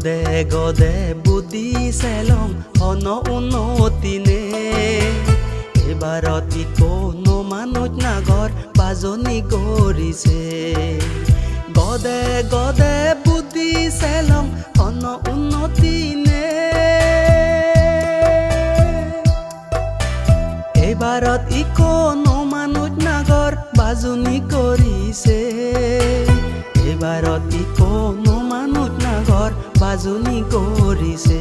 গদে গদে বুদ্ধি চেলং হন উন্নতিনে এবাৰত কোনো মানুহ নাগৰ বাজনি কৰিছে গদে গদে বুদ্ধি চেলং হন উন্নতিনে এবাৰত কোনো মানুহ নাগৰ বাজনি কৰিছে এবাৰত কোনো মানুহ নাগৰ বাজনি কৰিছে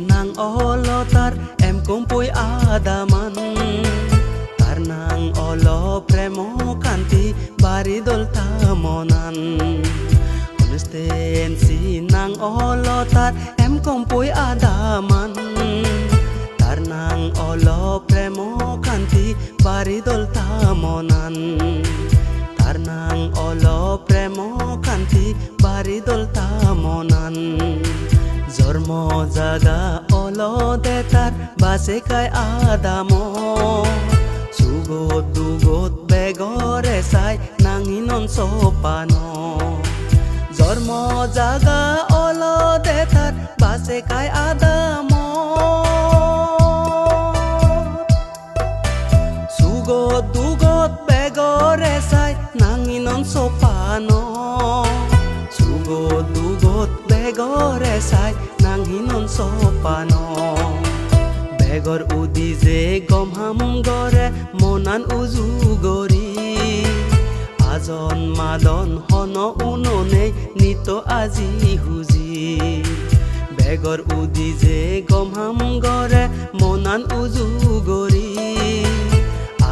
nang olotar em kumpui adaman tar nang olo premo kanti baridol tamonan konsistensi nang olotar em kumpui adaman tar nang olo premo kanti baridol tamonan tar nang olo premo kanti baridol tamonan জন্ম জাগা অলো দেতার বাসে কাই আদামো সুগত দুগত বেগরে চাই নাঙিনন সোপানো জন্ম জাগা অলো দেতার বাসে কাই আদামো সুগত দুগত বেগরে চাই নাঙিনন সোপানো সুগত দুগত বেগরে চাই নাঙিনন সোপানো বেগর উদি যে গমহাম গরে মনান উজু গরি আজন মাদন হন উননে নিত আজি হুজি বেগর উদি যে গমহাম গরে মনান উজু গরি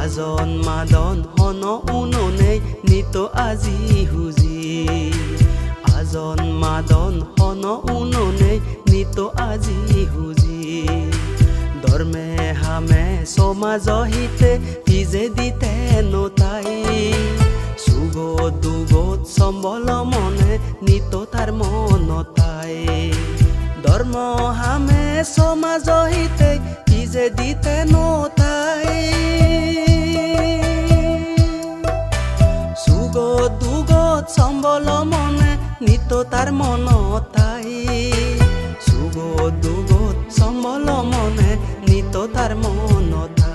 আজন মাদন হন উননে নিত আজি হুজি আজন মাদন হন উননে নিত আজি হুজি ধর্মে হামে সমাজ হিতে ভিজে দিতে নতাই সুগত দুগত সম্বল মনে নিত তার মনতাই ধর্ম হামে সমাজ হিতে ভিজে দিতে নতাই সুগত দুগত সম্বল মনে নিত তার মনতাই সুগত দুগত সম্বল মনে নিত তার মনতাই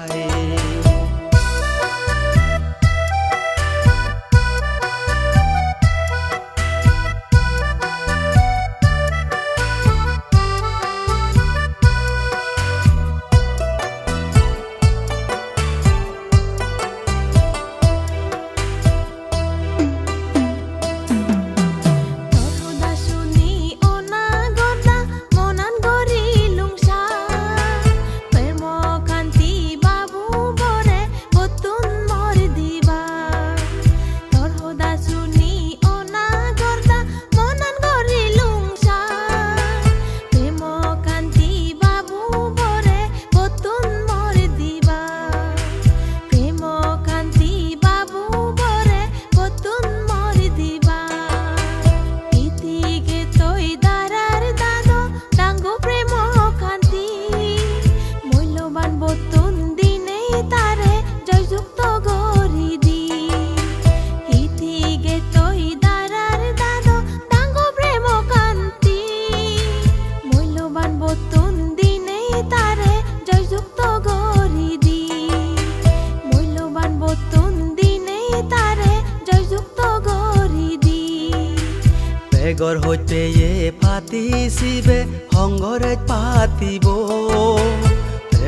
বেগর হইতে পাতিছিবে সংগরে পাতিব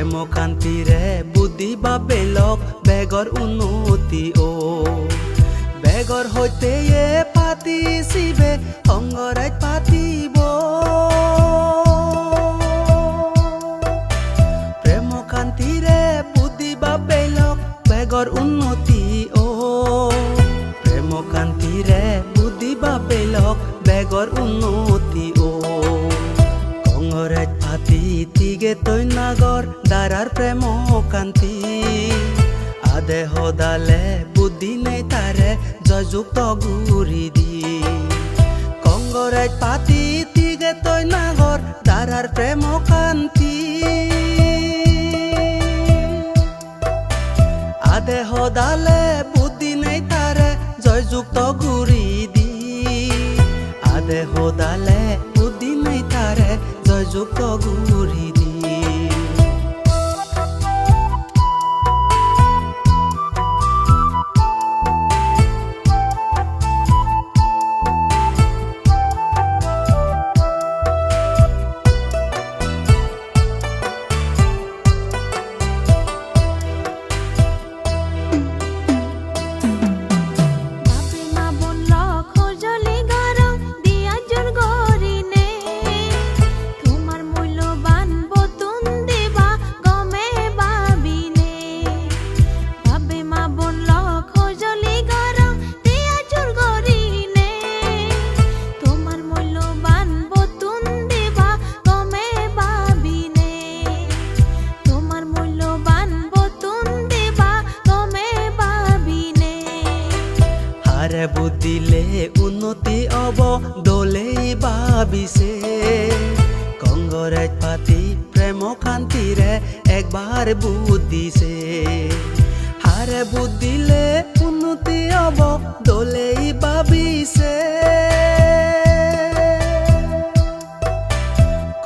প্রেম কান্তিরে বুদ্ধি বাবে লগ বেগর উন্নতি ও বেগর হইতে এ পাতিছিবে সংগরাইত পাতিব প্রেম কান্তিরে বুদ্ধি বাবে লগ বেগর উন্নতি ও প্রেম কান্তিরে বুদ্ধি বাবে লগ বেগর উন্নতি ও সংগরাইত পাতি তিগে তৈ নাগর দারার প্রেম কান্তি আদে হদালে বুদ্ধি নেই তারে জয়যুক্ত গুরি দি কংগরাইত পাতি তিগে তৈ নাগর দারার প্রেম কান্তি আদে হদালে বুদ্ধি নেই তারে জয়যুক্ত গুরি দি আদে হদালে বুদ্ধি নেই তারে জয়যুক্ত গুরি দি আরে বুদ্ধিলে উন্নতি অব দোলেই ভাবিছে কংগরাইত পাতি প্রেম কান্তিরে একবার বুদ্ধিছে আরে বুদ্ধিলে উন্নতি অব দোলেই ভাবিছে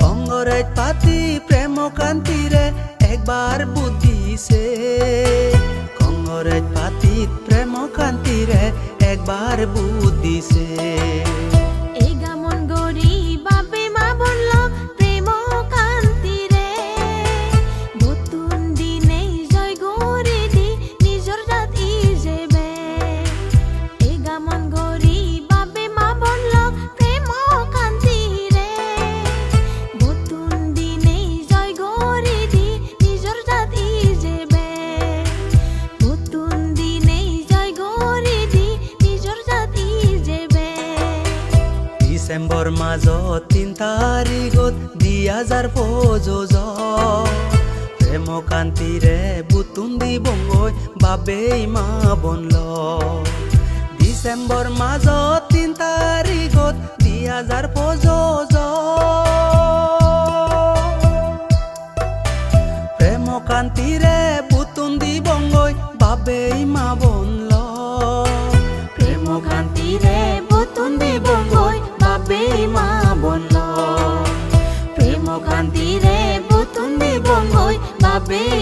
কংগরাইত পাতি প্রেম কান্তিরে একবার বুদ্ধিছে কংগরাইত পাতি প্রেম কান্তিরে একবার বুদ্ধিছে এই গামন গরি বাপে মা বলল প্রেম কান্তিরে বতুন দিনে জয় গরি দি নিজর জাত ইজেবে এই গামন গরি বাপে মা বলল প্রেম কান্তিরে বতুন দিনে জয় গরি দি নিজর জাত ইজেবে বতুন দিনে জয় গরি দি ডিসেম্বর মাজত ৩ তাৰিখত ২০২৫ প্ৰেম কান্তিৰে বুতুন দি বঙ্গই বাবেই মা বনল ডিসেম্বৰ মাজত ৩ তাৰিখত ২০২৫ প্রেম কান্তিরে বুতুন দি বঙ্গই বাবেই মা বনল প্রেম কান্তিরে বুতুন দি বঙ্গই বাবেই মা বনল প্রেম কান্তিরে বুতুন দি বঙ্গই বাবেই